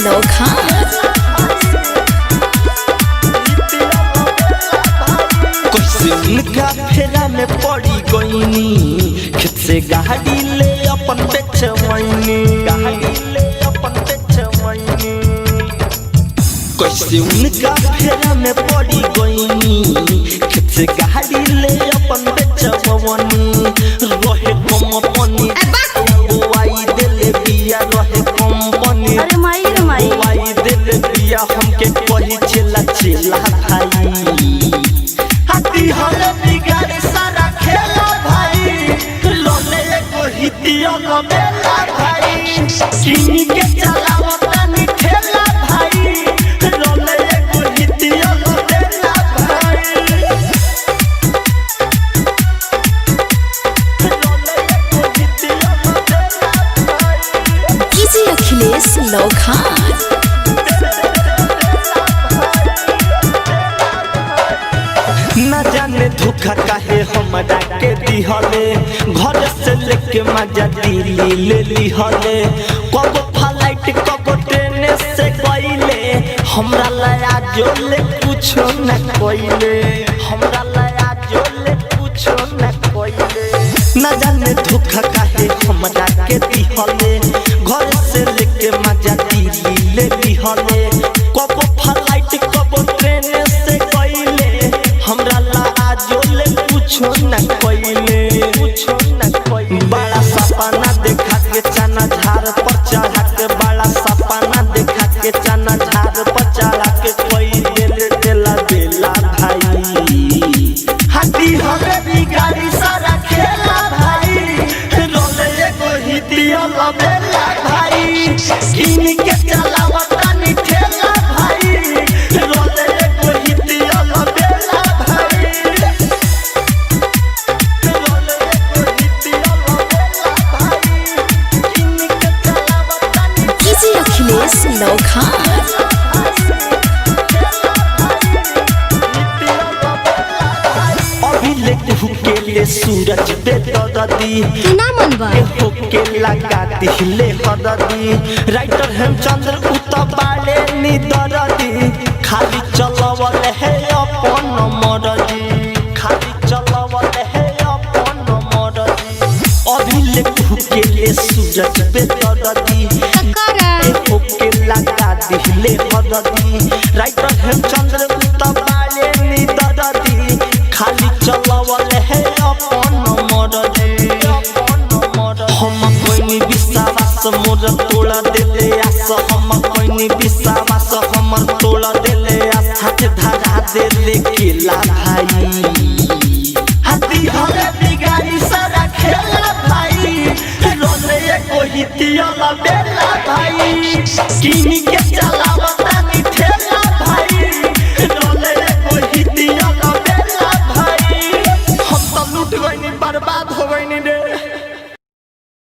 लोखान। उनका फेरा में पड़ी गईनी खेत से गाड़ी ले अपन बेचवैनी कैसे उनका फेरा में पड़ी गईनी खेत से गाड़ी ले अपन बेचवनी रहे कम पानी बुआई देले बिया रहे कम पानी बुआई देले बिया हमके कही चला चला भाई हाथी हले बिगाड़ी सारा खेला भाई लोले को हितिया न मेला भाई किनी के चलावता नि खेला भाई लोले को हितिया न मेला भाई लोले को हितिया न मेला भाई डीजे अखिलेश लोखान। न जाने धोखा काहे हमरा के दिहले घर से लेके मजा दिल्ली ले लिहले कब फ्लाइट कब ट्रेन से गईले हमरा लाया जोले कुछो न कोइले हमरा लाया जोले कुछो न कोइले न जाने धोखा काहे हमरा के दिहले घर से लेके मजा दिल्ली ले लिहले कब फ्लाइट कब ट्रेन से गईले हमरा ला जोले कुछो न कोइले बड़ा सपना देखा के चना झाड़ पर चढ़ा के बड़ा सपना देखा के चना झाड़ पर चढ़ा के कोई देले देला देला भाई हाथी हमें भी गाड़ी सारा खेला भाई रोले एगो हितिया लबेला भाई किन के चलावता नि ठेला भाई रोले एगो हितिया लबेला भाई रोले एगो हितिया लबेला भाई किन के चलावता नि डीजे अखिलेश लोखान। अभी लेके हुकेले सूरज पे ददी ना मनवा होके लगा दिले हददी राइटर हेमचंद्र उतबाले नी दरदी खाली चलवल है अपन मरदी खाली चलवल है अपन मरदी अभी लेके हुकेले सूरज पे ददी होके लगा दिले हददी राइटर हेमचंद्र उतबाले नी दरदी खाली चलवल है अपन मरदी हम कोई विश्वास मोर तोड़ा देले आस हम कोई विश्वास हमर तोड़ा देले आस हाथ धरा देले केला भाई हाथी हरे बिगाड़ी सारा खेला भाई रोले को हितिया लबेला भाई किनी